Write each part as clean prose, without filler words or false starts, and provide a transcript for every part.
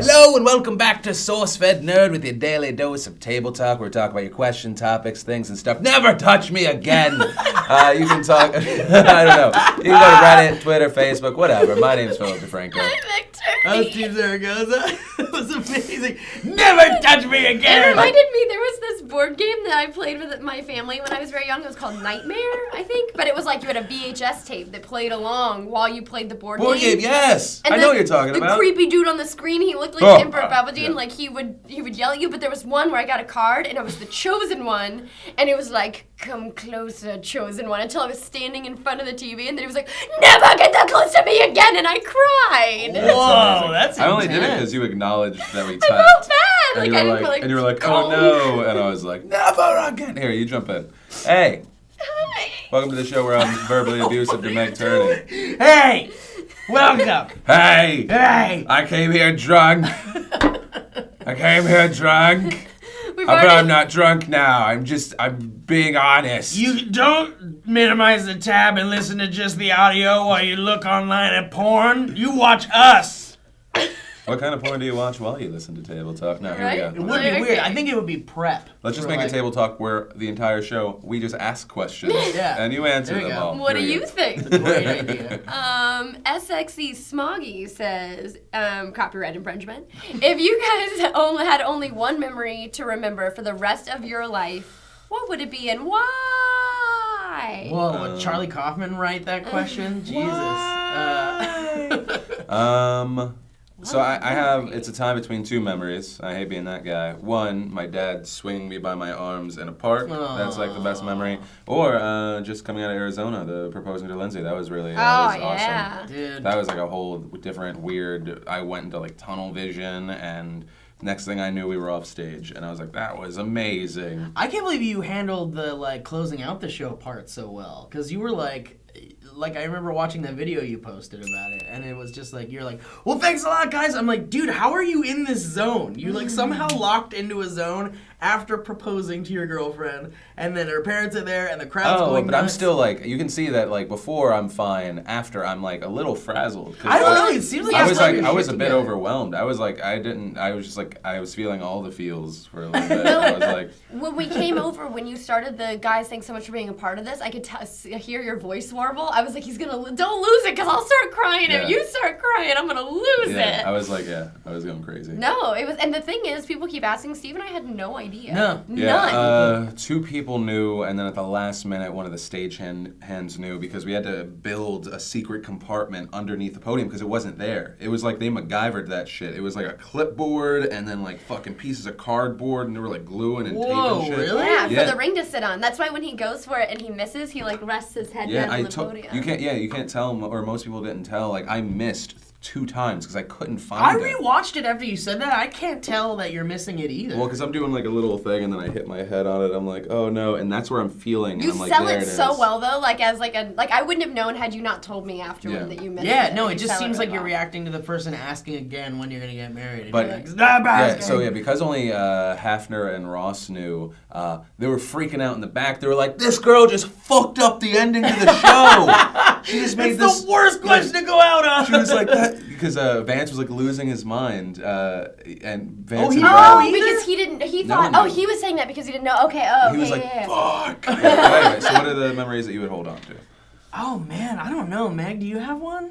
Hello and welcome back to SourceFedNerd with your daily dose of table talk. Where we talk about your question, topics, things, and stuff. Never touch me again. You can talk. I don't know. You can go to Reddit, Twitter, Facebook, whatever. My name's Philip DeFranco. I'm Victor. I'm Steve Zaragoza. It was amazing. Never touch me again. It reminded me, there was this board game that I played with my family when I was very young. It was called Nightmare, I think. But it was like you had a VHS tape that played along while you played the board game. Board game, yes. And I know what you're talking about. The creepy dude on the screen, he looked like Emperor Palpatine. Yeah. Like he would yell at you. But there was one where I got a card, and I was the chosen one. And it was like, come closer, chosen one, until I was standing in front of the TV. And then he was like, never get that close to me again. And I cried. Whoa, that's I only intense. did it because you acknowledged that we I tapped. felt bad. Like, I didn't feel like and you were like, oh no. And I was like, never again. Here, you jump in. Hey. Hi. Welcome to the show where I'm verbally abusive to Meg Turney. Hey, welcome. Hey. Hey. I came here drunk. I came here drunk. We've But already- I'm not drunk now. I'm being honest. You don't minimize the tab and listen to just the audio while you look online at porn. You watch us. What kind of porn do you watch while you listen to Table Talk? Now, here Right. It we go. would be Okay. weird. I think it would be prep. Let's just for, make like, a Table Talk where the entire show, we just ask questions. Yeah. And you answer There you them go. all. What do Here we you go. think? Great idea. SXE Smoggy says, copyright infringement. If you guys had only one memory to remember for the rest of your life, what would it be and why? Whoa, would Charlie Kaufman write that question? Jesus. So I have, it's a time between two memories. I hate being that guy. One, my dad swinging me by my arms in a park. That's like the best memory. Or just coming out of Arizona, the proposing to Lindsay. That was really that was yeah. awesome. Dude. That was like a whole different weird, I went into like tunnel vision and next thing I knew we were off stage. And I was like, that was amazing. I can't believe you handled the like closing out the show part so well, because you were like I remember watching that video you posted about it, and it was just like, you're like, well, thanks a lot, guys. I'm like, dude, how are you in this zone? You like somehow locked into a zone after proposing to your girlfriend, and then her parents are there, and the crowd's going but nuts. I'm still like, you can see that like before I'm fine, after I'm like a little frazzled. 'Cause I don't know. It seems like I was you're like, I was a shit bit together. overwhelmed. I was just like, I was feeling all the feels for a little bit. I was like, When we came over, when you started the guys, thanks so much for being a part of this, I could hear your voice warble. I was like, he's gonna don't lose it, because I'll start crying. Yeah. If you start crying, I'm gonna lose yeah, it. I was like, yeah, I was going crazy. No, it was, and the thing is, people keep asking. Steve and I had no idea. No. None. Two people knew, and then at the last minute, one of the hands knew, because we had to build a secret compartment underneath the podium because it wasn't there. It was like they MacGyvered that shit. It was like a clipboard and then like fucking pieces of cardboard, and they were like gluing and Whoa, taping shit. really? Yeah, Yeah. for the ring to sit on. That's why when he goes for it and he misses, he like rests his head Yeah, down on the podium. you can't tell, or most people didn't tell. Like I missed 2 times because I couldn't I find it. rewatched it after you said that. I can't tell that you're missing it either. Well, because I'm doing like a little thing and then I hit my head on it. I'm like, oh no, and that's where I'm feeling. You and I'm like, sell there it is. so well though, like as like a I wouldn't have known had you not told me afterward Yeah. that you missed it. yeah, no, it You just sell seems really like you're well. reacting to the person asking again when you're gonna get married. And But you're like, stop yeah, asking. so yeah, because only Hafner and Ross knew, they were freaking out in the back. They were like, "This girl just fucked up the ending to the show. She just made It's this the worst question to go out on. She was like that because Vance was like losing his mind, and Vance. Oh, he and know Oh, Brad- either? because he didn't. He No thought. one Oh, knew. he was saying that because he didn't know. Okay. Oh, okay. he was like, yeah. "Fuck." Anyway, so what are the memories that you would hold on to? Oh man, I don't know, Meg. Do you have one?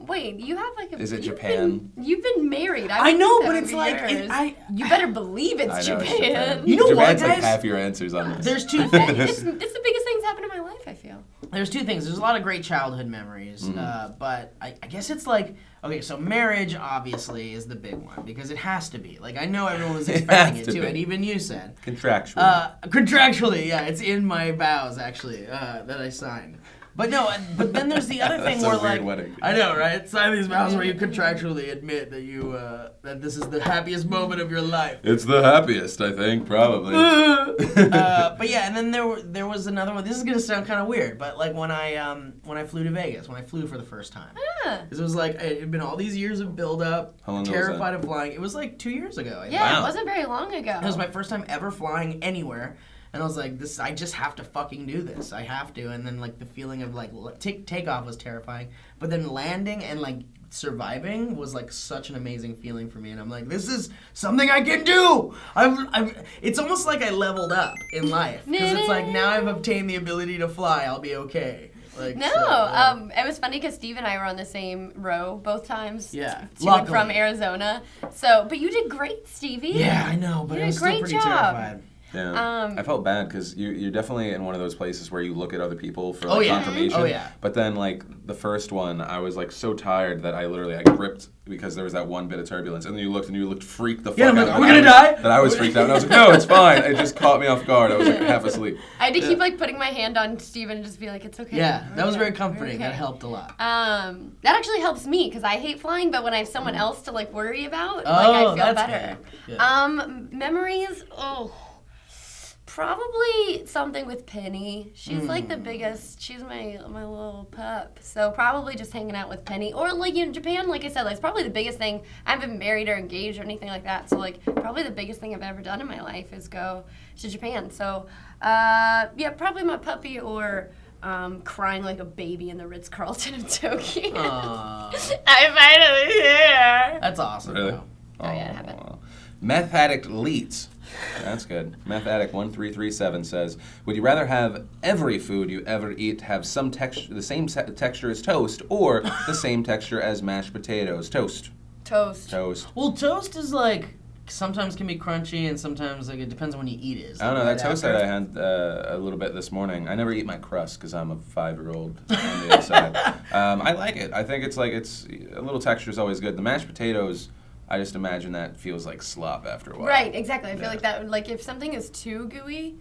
Wait. You have like a. Is it you've Japan? You've been married. I know, been but it's like years. you You better believe it's I know it's Japan. Japan. You know what, Japan's like guys? half your answers on this. There's two things. It's the biggest thing that's happened in my life. I feel. There's two things. There's a lot of great childhood memories, but I guess it's like, okay, so marriage obviously is the big one because it has to be. Like I know everyone was expecting it to too, be. and even you said. Contractually. Contractually, yeah, it's in my vows actually that I signed. But no, but then there's the other thing That's a where weird like wedding. I know, right? Sign these vows where you contractually admit that you that this is the happiest moment of your life. It's the happiest, I think, probably. But yeah, and then there was another one. This is gonna sound kind of weird, but like when I flew to Vegas, when I flew for the first time, Yeah. because it was like it had been all these years of build up, How long ago was that? terrified of flying. It was like 2 years ago. I think. Yeah. Wow. It wasn't very long ago. It was my first time ever flying anywhere. And I was like, "This, I just have to fucking do this. I have to." And then like the feeling of like takeoff was terrifying, but then landing and like surviving was like such an amazing feeling for me, and I'm like, this is something I can do. It's almost like I leveled up in life because it's like now I've obtained the ability to fly. I'll be okay. Like, No, so, yeah. it was funny because Steve and I were on the same row both times. Yeah, to and luckily. from Arizona. So, but you did great, Stevie. Yeah, I know, but You I did was a still great pretty job. terrified. Yeah, I felt bad because you're definitely in one of those places where you look at other people for like, Oh, yeah. confirmation. Oh, yeah. But then like the first one, I was like so tired that I gripped because there was that one bit of turbulence, and then you looked freaked the fuck Yeah, I'm out. like, are we gonna die? That I was freaked out, and I was like, no, it's fine. It just caught me off guard. I was like half asleep. I had to keep like putting my hand on Steven and just be like, it's okay. Yeah, that was Okay, very comforting. okay. That helped a lot. That actually helps me because I hate flying, but when I have someone else to like worry about, like Oh, I feel that's better. good. Yeah. Memories, probably something with Penny. She's like the biggest. She's my little pup. So probably just hanging out with Penny, or like in Japan. Like I said, like it's probably the biggest thing. I haven't been married or engaged or anything like that. So like probably the biggest thing I've ever done in my life is go to Japan. So yeah, probably my puppy or. Crying like a baby in the Ritz-Carlton in Tokyo. Aw. I'm finally here. That's awesome. Really? though. Oh, yeah, it happened. Aw. Meth Addict Leets. That's good. Meth Addict 1337 says, would you rather have every food you ever eat have the same texture as toast, or the same texture as mashed potatoes? Toast. Toast. Well, toast is like sometimes can be crunchy and sometimes like it depends on when you eat it. Is I don't know, right that toast after? that I had a little bit this morning, I never eat my crust because I'm a 5-year-old on the inside. I like it. I think it's a little texture is always good. The mashed potatoes, I just imagine that feels like slop after a while. Right, exactly. I feel Yeah. like that. Like if something is too gooey,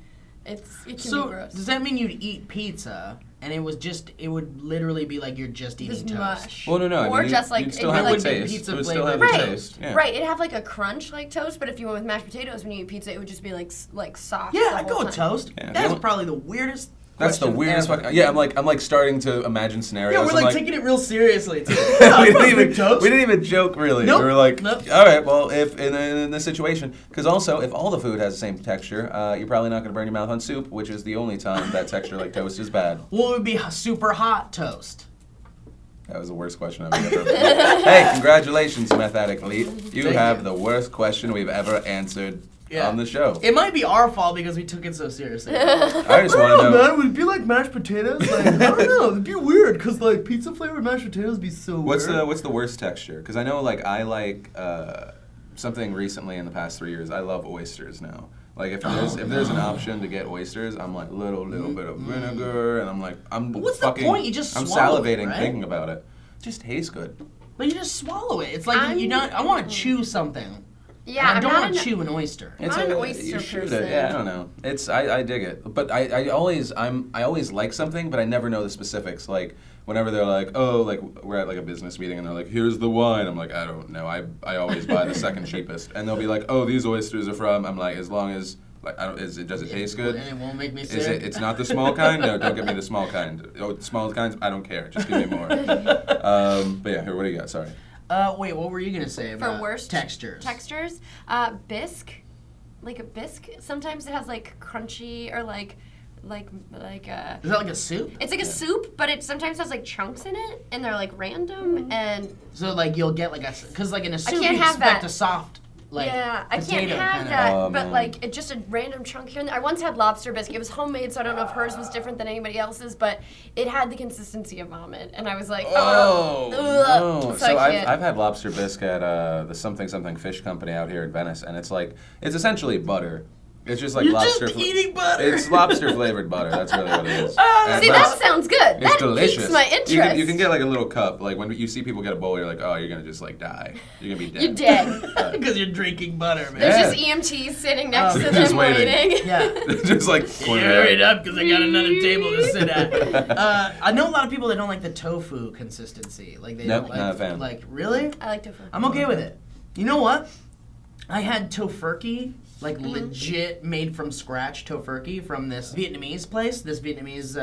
it can So be gross. does that mean you'd eat pizza and it would literally be like you're just eating Just toast? mush. Well, no. Or I mean, just like you'd still it'd have be the like taste. pizza It would still have flavor. the Right, taste. Yeah. right. It'd have like a crunch like toast, but if you went with mashed potatoes when you eat pizza, it would just be like soft. Yeah, the I'd whole go with time. toast. Yeah, That's the only- probably the weirdest. That's the question weirdest ever. fucking. Yeah, I'm like starting to imagine scenarios. Yeah, we're I'm like taking it real seriously too. we, Yeah, didn't I'd even, pick toast. we didn't even joke really. Nope. We were like, Nope. all right, well, if in this situation, because also if all the food has the same texture, you're probably not going to burn your mouth on soup, which is the only time that texture like toast is bad. What would be super hot toast? That was the worst question I've ever heard. Hey, congratulations, Meth Addict Elite. You Thank have you. the worst question we've ever answered Yeah. on the show. It might be our fault because we took it so seriously. I just want to know. man. Would it be like mashed potatoes? Like, I don't know. It'd be weird because like pizza flavored mashed potatoes would be so What's weird. the worst texture? Because I know like I like something recently in the past 3 years. I love oysters now. Like if there's an option to get oysters, I'm like little bit of vinegar, and I'm like But what's the point? You just I'm swallow it, salivating right? thinking about it. It just tastes good. But you just swallow it. It's like I'm- you not. I want to chew something. Yeah, I I'm don't not want to an- chew an oyster. I'm not an oyster you shoot person. it. Yeah, I don't know. I dig it, but I always like something, but I never know the specifics. Like whenever they're like, oh, like we're at like a business meeting and they're like, here's the wine. I'm like, I don't know. I always buy the second cheapest, and they'll be like, oh, these oysters are from. I'm like, as long as like does it taste good? And it won't make me sick. Is it? It's not the small kind. No, don't give me the small kind. Oh, the small kinds, I don't care. Just give me more. But yeah, here, what do you got? Sorry. Wait, what were you gonna say about worst textures? Textures, bisque, like a bisque. Sometimes it has like crunchy or like Is that like a soup? it's like a soup, but it sometimes has like chunks in it, and they're like random and So like you'll get like because like in a soup can't you have expect that. a soft like yeah, I can't potato have kinda. that. Oh, but man. like it's just a random chunk here and there. I once had lobster bisque. It was homemade, so I don't know if hers was different than anybody else's, but it had the consistency of vomit, and I was like, Oh, ugh. no. So So I I've can't. had lobster bisque at the something fish company out here in Venice, and it's essentially butter. It's just like You're lobster. just eating butter. It's lobster flavored butter. That's really what it is. See, But that sounds good. it's That delicious. piques my interest. You can get like a little cup. Like when you see people get a bowl, you're like, oh, you're gonna just like die. You're gonna be dead. You're dead. Because you're drinking butter, man. There's Yeah. just EMTs sitting next to Just them waiting. waiting. Yeah. just like Hurry it up because I got another table to sit at. I know a lot of people that don't like the tofu consistency. Like they Nope, don't like. not a fan. Like really? I like tofu. I'm okay with it. You know what? I had tofurkey, like Mm-hmm. legit made from scratch tofurkey from this Vietnamese place. This Vietnamese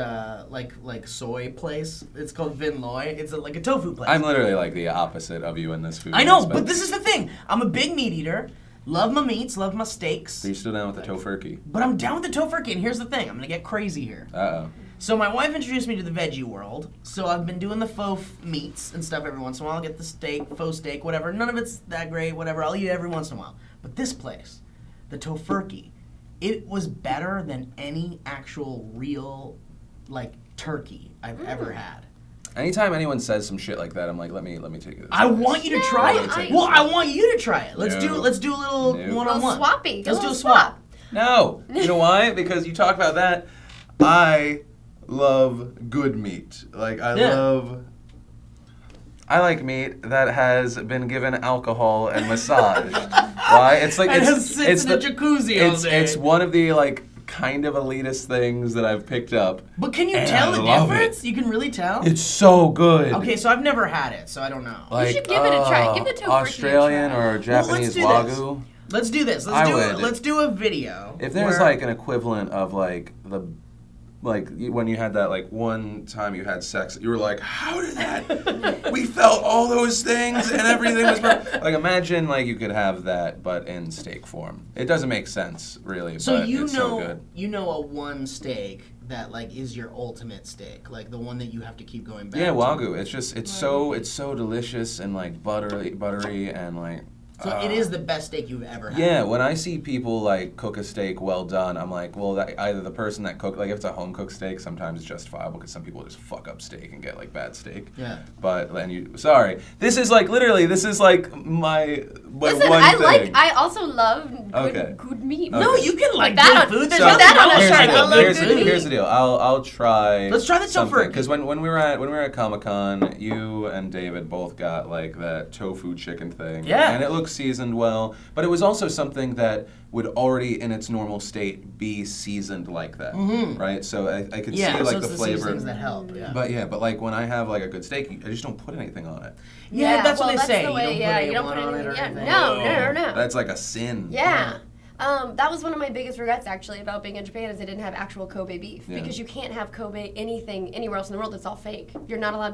like soy place. It's called Vin Loy. It's like a tofu place. I'm literally like the opposite of you in this food. I know, aspect. but this is the thing. I'm a big meat eater. Love my meats. Love my steaks. So you're still down with the tofurkey? But I'm down with the tofurkey. And here's the thing. I'm gonna get crazy here. Uh oh. So my wife introduced me to the veggie world. So I've been doing the faux meats and stuff every once in a while. I'll get the steak, faux steak, whatever. None of it's that great, whatever. I'll eat it every once in a while. But this place, the tofurkey, it was better than any actual real, like, turkey I've ever had. Anytime anyone says some shit like that, I'm like, let me take this. I want you to try it. I want you to try it. Let's do a little one-on-one. Swappy. Let's do a swap. No. You know why? Because you talk about that. I love good meat. Like, I like meat that has been given alcohol and massaged. Why? It's like sits in a jacuzzi all day. It's one of the like kind of elitist things that I've picked up. But can you tell the difference? You can really tell? It's so good. Okay, so I've never had it, so I don't know. Like, you should give it a try. Give the tofurkey Australian a try. or Japanese Wagyu. Let's do this. Let's do a video. If there's like an equivalent of like when you had that like one time you had sex, you were like, how did that? We felt all those things and everything was perfect. Like imagine like you could have that but in steak form. It doesn't make sense really. So but you it's know, so good. you know a one steak that like is your ultimate steak, like the one that you have to keep going back. Yeah, to. Wagyu. It's just it's so delicious and like buttery and like. So it is the best steak you've ever had. Yeah, when I see people like cook a steak well done, I'm like, well, that, either the person that cooked, like if it's a home cooked steak, sometimes it's justifiable because some people just fuck up steak and get like bad steak. Yeah. But this is like literally, this is like my Listen, one thing. I also love good meat. Okay. No, you can like that good food. There's that on a shirt. I love good meat. Here's the deal. I'll try. Let's try the something tofurkey. because when we were at Comic-Con, you and David both got like that tofu chicken thing. Yeah. And it looked seasoned well, but it was also something that would already in its normal state be seasoned like that, right? So I could see like so the it's flavor. seasonings that help. Yeah. But like when I have like a good steak, I just don't put anything on it. Yeah, that's what they say. The way, you don't put anything on it. No. That's like a sin. Yeah. That was one of my biggest regrets actually about being in Japan is they didn't have actual Kobe beef because you can't have Kobe anything anywhere else in the world. It's all fake. They're not allowed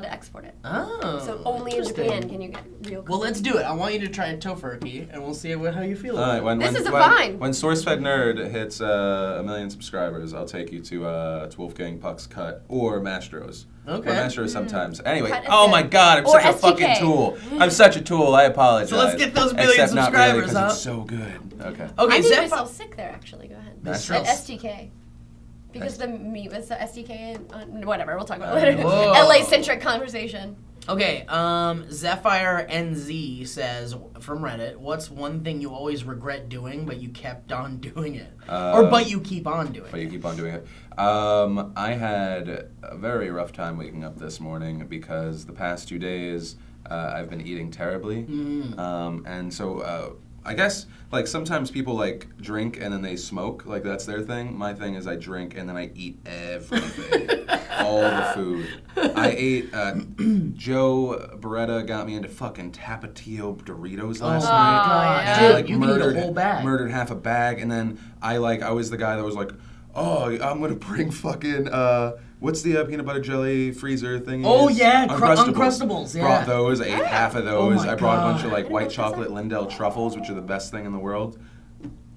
to export it. Oh. So only in Japan can you get real Kobe. Well, let's do it. I want you to try a tofurkey, and we'll see how you feel. All right, when SourceFedNerd hits 1 million subscribers, I'll take you to Wolfgang Puck's Cut or Mastro's. Okay. Or Mastro's sometimes. Anyway, Cut is oh good. my God, I'm Or such a fucking STK. tool. I'm such a tool. I apologize. So let's get those million Except not really, subscribers, 'cause huh? it's so good. Okay. I Okay, made Zeph. myself sick there actually. Go ahead. Mastro's? At STK. Because the meat was the STK and whatever. We'll talk about it later. Whoa. LA-centric conversation. Okay, Zephyr NZ says from Reddit, what's one thing you always regret doing but you kept on doing it? But you keep on doing But you it? keep on doing it. I had a very rough time waking up this morning because the past 2 days I've been eating terribly. And so I guess like sometimes people like drink and then they smoke, like that's their thing. My thing is I drink and then I eat everything, all the food. I ate. Joe Beretta got me into fucking Tapatio Doritos last night. God, yeah. dude, Like you can eat a whole bag. Murdered half a bag, and then I was the guy that was like, oh, I'm gonna bring fucking what's the peanut butter jelly freezer thing? Oh, yeah, Uncrustables, yeah. Brought those. I ate half of those. my I brought a bunch of God. like white chocolate Lindell truffles, which are the best thing in the world.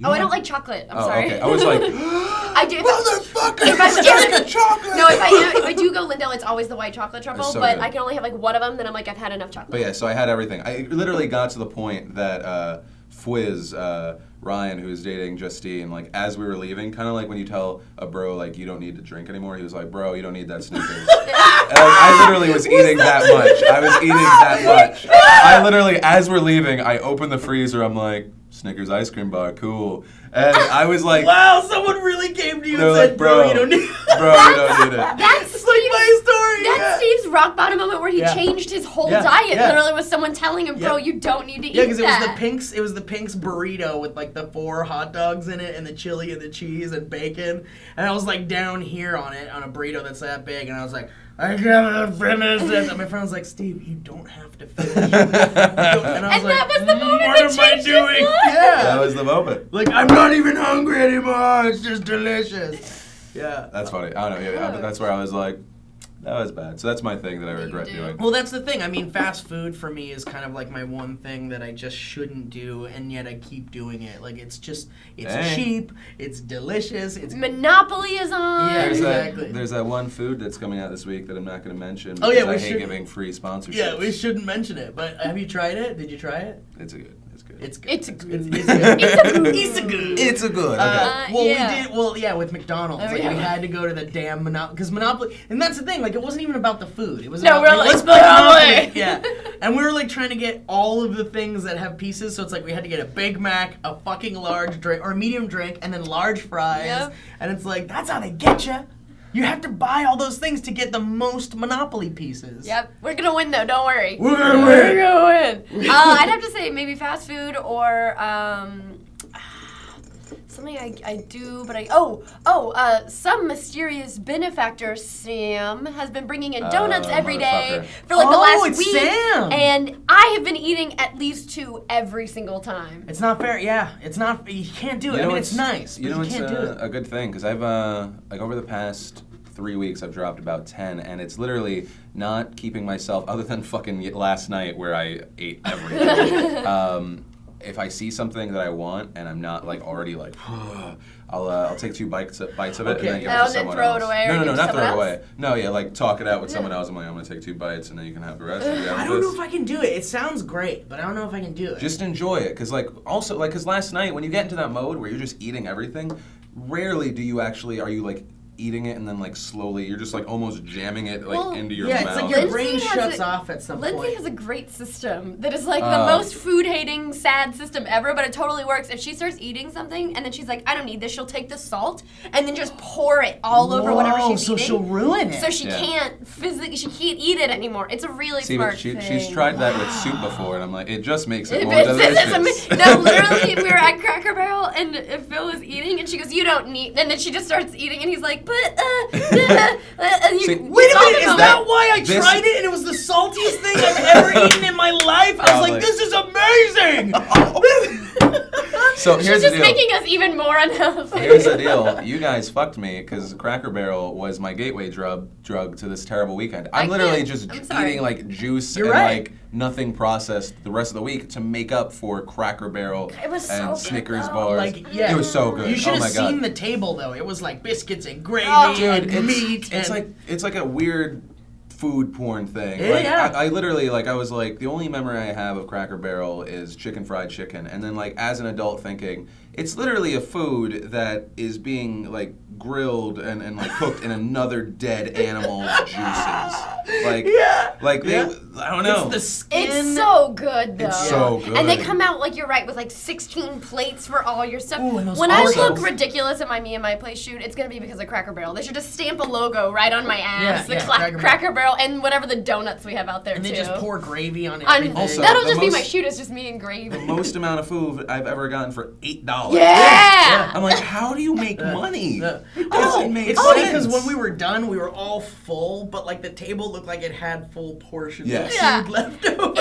I don't like chocolate. I'm sorry. Okay. I was like, I do. motherfucker, If I- dark chocolate. No, if I do go Lindell, it's always the white chocolate truffle. so but good. I can only have like one of them. Then I'm like, I've had enough chocolate. But yeah, so I had everything. I literally got to the point that Fwiz, Ryan, who was dating Justine, like as we were leaving, kind of like when you tell a bro like you don't need to drink anymore. He was like, bro, you don't need that Snickers. And I literally was eating that much. I was eating that much. I literally, as we're leaving, I opened the freezer. I'm like, Snickers ice cream bar, cool. And I was like, Wow, someone really came to you they're and like, said, bro, you don't need bro, you don't need it. That's It's like my story. That's Steve's rock bottom moment where he Yeah. changed his whole Yeah, diet. yeah. Literally, with someone telling him, "Bro, Yeah. you don't need to eat Yeah, because that." it was the Pink's burrito with like the 4 hot dogs in it and the chili and the cheese and bacon. And I was like down here on it on a burrito that's that big, and I was like, I gotta finish this. And my friend was like, Steve, you don't have to finish. And I was And like, that was the moment what that am I changed his doing? life. Yeah. That was the moment. Like, I'm not even hungry anymore. It's just delicious. Yeah. That's funny. I don't know. Yeah, but that's where I was like, That was bad. So that's my thing that I regret doing. Well, that's the thing. I mean, fast food for me is kind of like my one thing that I just shouldn't do, and yet I keep doing it. Like, it's cheap, it's delicious, it's... Monopoly is on! Yeah, Exactly. There's that one food that's coming out this week that I'm not going to mention because I hate giving free sponsorships. Yeah, we shouldn't mention it, but have you tried it? Did you try it? It's good. It's good. It's a good. It's a good. Okay. We did. Well, yeah, with McDonald's, we had to go to the damn Monopoly because Monopoly, and that's the thing. Like, it wasn't even about the food. It was about, we're like, let's play Monopoly. Yeah, and we were like trying to get all of the things that have pieces. So it's like we had to get a Big Mac, a fucking large drink or a medium drink, and then large fries. Yep. And it's like that's how they get you. You have to buy all those things to get the most Monopoly pieces. Yep. We're going to win, though. Don't worry. We're going to win. I'd have to say maybe fast food or something I do, but some mysterious benefactor, Sam, has been bringing in donuts every day for like the last week. Sam. And I have been eating at least 2 every single time. It's not fair. Yeah, it's not. You can't do it. I mean, it's nice, but you can't do it. A good thing because I've like over the past 3 weeks I've dropped about 10, and it's literally not keeping myself other than fucking last night where I ate everything. If I see something that I want and I'm not like already like, I'll take 2 bites of it and then give it to someone throw else. it away. No, not throw it away. No, yeah, like talk it out with someone else. I'm like, I'm gonna take 2 bites and then you can have the rest. I don't know if I can do it. It sounds great, but I don't know if I can do it. Just enjoy it, cause like also like cause last night when you get into that mode where you're just eating everything, rarely are you like eating it and then like slowly you're just like almost jamming it like into your mouth. Yeah, it's like your brain shuts off at some point. Lindsay has a great system that is like the most food-hating, sad system ever, but it totally works. If she starts eating something and then she's like, I don't need this, she'll take the salt and then just pour it all over whatever she's eating. So she'll ruin it. So she can't eat it anymore. It's a really smart thing. She's tried that with soup before, and I'm like, it just makes it more delicious. No, literally, we were at Cracker Barrel and Phil was eating and she goes, you don't need, and then she just starts eating and he's like, but wait a minute, is that why I tried it and it was the saltiest thing I've ever eaten in my life? I was like, this is amazing! So here's the deal. She's just making us even more unhealthy. Here's the deal. You guys fucked me because Cracker Barrel was my gateway drug to this terrible weekend. I'm literally just eating like juice and like nothing processed the rest of the week to make up for Cracker Barrel and Snickers bars. Like, yeah. It was so good. You should have seen the table though. It was like biscuits and gravy and meat. It's like a weird food porn thing. Yeah. I literally I was like, the only memory I have of Cracker Barrel is fried chicken, and then like as an adult thinking it's literally a food that is being like grilled and like cooked in another dead animal's juices. I don't know. It's the skin. It's so good though. It's so good. And they come out like you're right with like 16 plates for all your stuff. Ooh, and those when I look ridiculous at my Me and My Place shoot, it's gonna be because of Cracker Barrel. They should just stamp a logo right on my ass. Cracker Barrel and whatever the donuts we have out there and too. And they just pour gravy on everything. Also, that'll just be my shoot. It's just me and gravy. The most amount of food I've ever gotten for $8. Yeah. I'm like, how do you make money? It's funny because when we were done, we were all full, but like the table looked like it had full portions of food left over.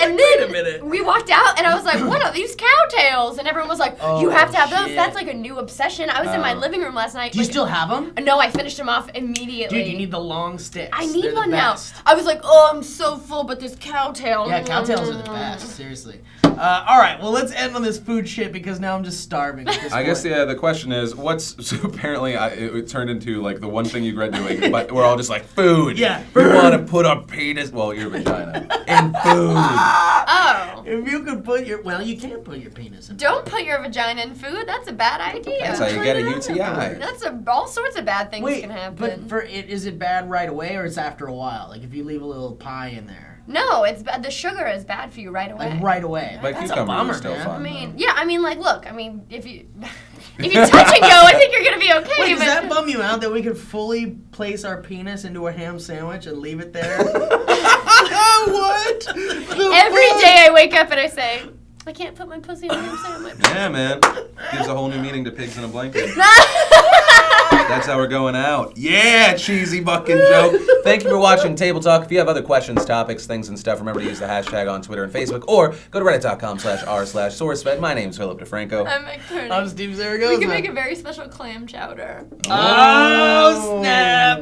And then we walked out, and I was like, what are these cowtails? And everyone was like, you have to have those. That's like a new obsession. I was in my living room last night. Do you still have them? No, I finished them off immediately. Dude, you need the long sticks. I need one now. I was like, oh, I'm so full, but this cowtail. Yeah, cowtails are the best. Seriously. All right, well, let's end on this food shit because now I'm just starving at this I guess the question is, so apparently it turned into like the one thing you regret doing, but we're all just like, food. Yeah. We want to put our penis, your vagina, in food. Oh. If you could put you can't put your penis in Don't put your vagina in food. That's a bad idea. That's how you get a UTI. That's all sorts of bad things can happen. But is it bad right away or is it after a while? Like if you leave a little pie in there? No, it's bad. The sugar is bad for you right away. Like right away. But that's a bummer, man. Look, if you touch and go, I think you're gonna be okay. Wait, does that bum you out that we could fully place our penis into a ham sandwich and leave it there? What? Every day I wake up and I say, I can't put my pussy in a ham sandwich. Yeah, man. Gives a whole new meaning to pigs in a blanket. That's how we're going out. Yeah, cheesy fucking joke. Thank you for watching Table Talk. If you have other questions, topics, things, and stuff, remember to use the hashtag on Twitter and Facebook, or go to reddit.com/r/SourceFed. My name's Philip DeFranco. I'm Victoria. I'm Steve Zaragoza. We can make a very special clam chowder. Oh, snap!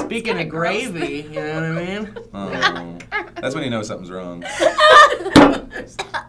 Speaking kinda of gross. gravy, you know what I mean? Oh, that's when you know something's wrong. Stop.